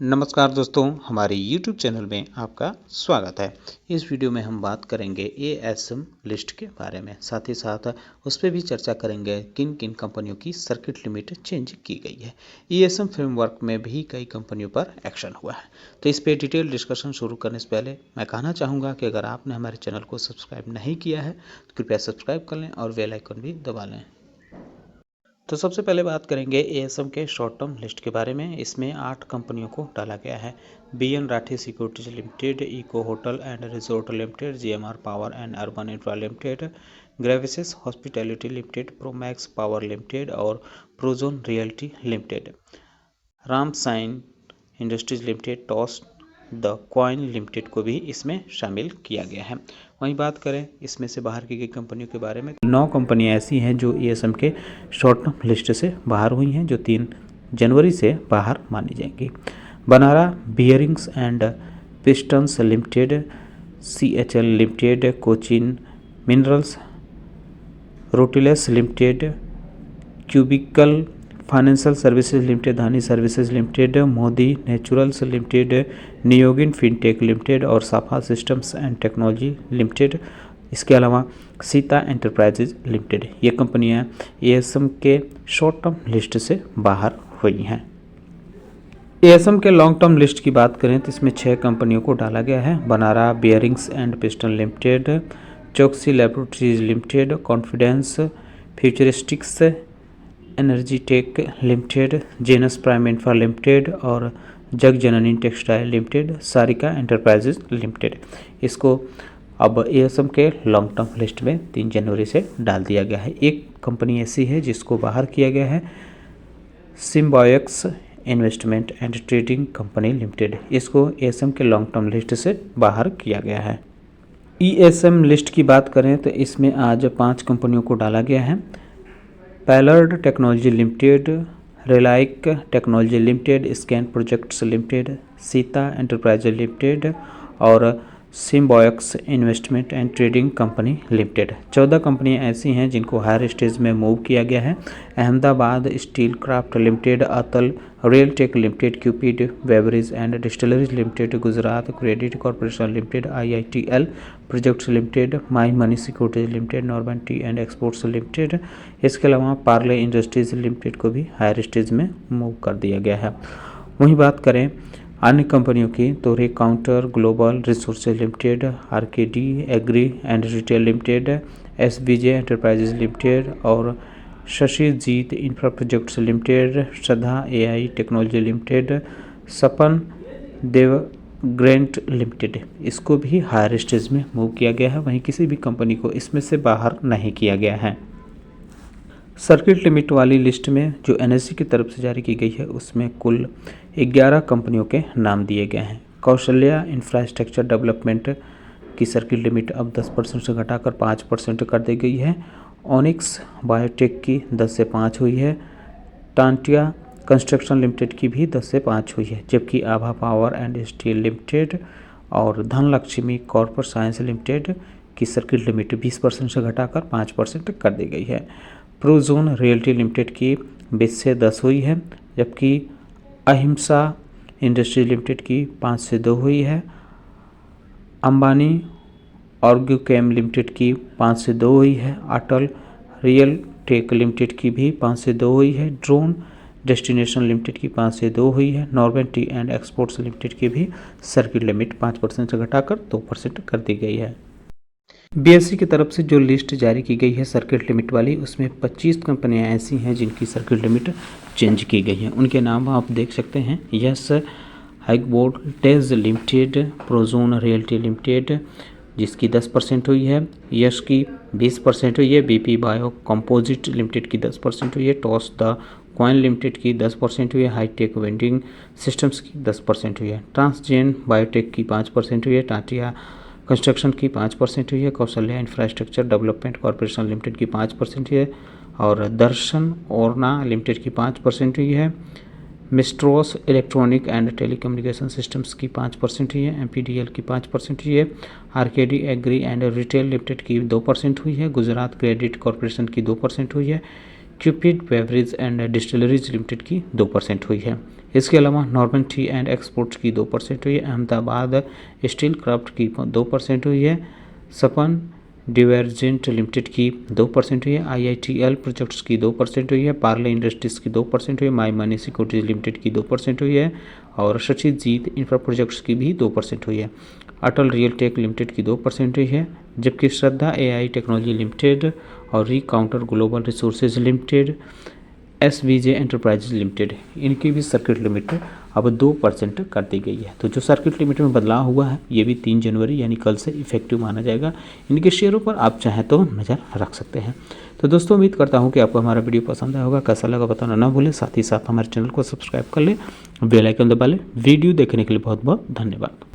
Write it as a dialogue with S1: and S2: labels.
S1: नमस्कार दोस्तों, हमारे YouTube चैनल में आपका स्वागत है। इस वीडियो में हम बात करेंगे एएसएम लिस्ट के बारे में, साथ ही साथ उस पर भी चर्चा करेंगे किन किन कंपनियों की सर्किट लिमिट चेंज की गई है। एएसएम फ्रेमवर्क में भी कई कंपनियों पर एक्शन हुआ है, तो इस पर डिटेल डिस्कशन शुरू करने से पहले मैं कहना चाहूँगा कि अगर आपने हमारे चैनल को सब्सक्राइब नहीं किया है तो कृपया सब्सक्राइब कर लें और बेल आइकन भी दबा लें। तो सबसे पहले बात करेंगे एएसएम के शॉर्ट टर्म लिस्ट के बारे में। इसमें 8 कंपनियों को डाला गया है। BN Rathi securities limited, eco hotel and resort limited, GMR power and urban infra limited, Graviss hospitality limited, Promax power limited और Prozone realty limited, Ram sign industries limited, toss the coin limited को भी इसमें शामिल किया गया है। वहीं बात करें इसमें से बाहर की गई कंपनियों के बारे में, 9 कंपनियां ऐसी हैं जो एएसएम के शॉर्ट टर्म लिस्ट से बाहर हुई हैं, जो 3 जनवरी से बाहर मानी जाएंगी। Banara bearings and pistons limited, CHL limited, Cochin minerals, rutiles limited, cubical financial services limited, Dhani services limited, Modi naturals limited, Niyogin fintech limited और Safa systems and technology limited. इसके अलावा सीता एंटरप्राइजेज लिमिटेड, ये कंपनियां एएसएम के शॉर्ट टर्म लिस्ट से बाहर हुई हैं। एएसएम के लॉन्ग टर्म लिस्ट की बात करें तो इसमें 6 कंपनियों को डाला गया है। Banara bearings and piston limited, Chowksey laboratories limited, confidence futuristics energy tech limited, Janus prime infra limited और Jag Janani textile limited, Sarika enterprises limited. इसको अब एएसएम के लॉन्ग टर्म लिस्ट में 3 जनवरी से डाल दिया गया है। एक कंपनी ऐसी है जिसको बाहर किया गया है, Symbiox investment and trading company limited. इसको एएसएम के लॉन्ग टर्म लिस्ट से बाहर किया गया है। एएसएम लिस्ट की बात करें तो इसमें आज 5 कंपनियों को डाला गया है। Palred technology limited, Relic technology limited, scan projects limited, Sita enterprise limited और Symbiox investment and trading company limited. 14 कंपनियां ऐसी हैं जिनको हायर स्टेज में मूव किया गया है। Ahmedabad steel craft limited, Atal real tech limited, Cupid beverage and distilleries limited, Gujarat credit corporation limited, IITL projects limited, my money securities limited, Norben tea and exports limited. इसके अलावा पार्ले इंडस्ट्रीज लिमिटेड को भी higher stage में move कर दिया गया है। वहीं बात करें अन्य कंपनियों की तो counter global resources limited, RKD agri and retail limited, SBJ enterprises limited और Shashi Jeet infra projects limited, Shraddha AI technology limited, Sapan Dev grant limited, इसको भी हायर स्टेज में मूव किया गया है। वहीं किसी भी कंपनी को इसमें से बाहर नहीं किया गया है। सर्किट लिमिट वाली लिस्ट में जो एनएससी की तरफ से जारी की गई है उसमें कुल 11 कंपनियों के नाम दिए गए हैं। कौशल्या इंफ्रास्ट्रक्चर डेवलपमेंट की सर्किट लिमिट अब 10% से घटाकर 5% कर दी गई है। ओनिक्स बायोटेक की 10 से 5 हुई है। टांटिया कंस्ट्रक्शन लिमिटेड की भी 10 से 5 हुई है, जबकि आभा पावर एंड स्टील लिमिटेड और धनलक्ष्मी कॉर्पोरेट साइंस लिमिटेड की सर्किट लिमिट 20% से घटाकर 5% कर दी गई है। प्रोजोन रियल्टी लिमिटेड की 20 से 10 हुई है, जबकि अहिंसा इंडस्ट्री लिमिटेड की 5 से 2 हुई है। अंबानी ऑर्गोकेम लिमिटेड की 5 से 2 हुई है। अटल रियल टेक लिमिटेड की भी 5 से 2 हुई है। ड्रोन डेस्टिनेशन लिमिटेड की 5 से 2 हुई है। नॉर्बन टी एंड एक्सपोर्ट्स लिमिटेड की भी सर्किट लिमिट 5% से घटाकर 2% कर दी गई है। बीएससी की तरफ से जो लिस्ट जारी की गई है सर्किट लिमिट वाली, उसमें 25 कंपनियां ऐसी हैं जिनकी सर्किट लिमिट चेंज की गई है। उनके नाम आप देख सकते हैं, यस हाइकबोर्ड टेज लिमिटेड, प्रोजोन रियल्टी लिमिटेड जिसकी 10% हुई है, यश की 20% हुई है, बीपी बायो कंपोजिट लिमिटेड की 10% हुई है, टॉस द क्वाइन लिमिटेड की 10% हुई है, हाईटेक वेंडिंग सिस्टम्स की 10% हुई है, ट्रांसजेन बायोटेक की 5% हुई है, टाटिया कंस्ट्रक्शन की 5% हुई है, Kaushalya infrastructure development corporation limited की 5% हुई है और दर्शन ओरना लिमिटेड की 5% हुई है, मिस्ट्रोस इलेक्ट्रॉनिक एंड टेलीकम्युनिकेशन सिस्टम्स की 5% हुई है, एमपीडीएल की 5% हुई है, RKD agri and retail limited की 2% हुई है, गुजरात क्रेडिट कॉर्पोरेशन की 2% हुई है, Cupid beverage and distilleries limited की 2% हुई है। इसके अलावा नॉर्मन टी एंड एक्सपोर्ट्स की 2% हुई है। अहमदाबाद स्टील क्राफ्ट की 2% हुई है। सपन डिवर्जेंट लिमिटेड की 2% हुई है। IITL प्रोजेक्ट्स की 2% हुई है। पार्ले इंडस्ट्रीज की 2% हुई है। माई मनी सिक्योरिटीज लिमिटेड की 2% हुई है और सचिजीत इंफ्रा प्रोजेक्ट्स की भी 2% हुई है। अटल रियल टेक लिमिटेड की 2% हुई है, जबकि श्रद्धा AI टेक्नोलॉजी लिमिटेड और recounter global resources limited, SVJ enterprises limited, इनकी भी सर्किट लिमिट अब 2% कर दी गई है। तो जो सर्किट लिमिट में बदलाव हुआ है ये भी 3 जनवरी यानी कल से इफेक्टिव माना जाएगा। इनके शेयरों पर आप चाहें तो नज़र रख सकते हैं। तो दोस्तों उम्मीद करता हूँ कि आपको हमारा वीडियो पसंद आया होगा। कैसा लगा बताना ना भूलें। साथ ही साथ हमारे चैनल को सब्सक्राइब कर लें, बेल आइकन दबा लें। वीडियो देखने के लिए बहुत बहुत धन्यवाद।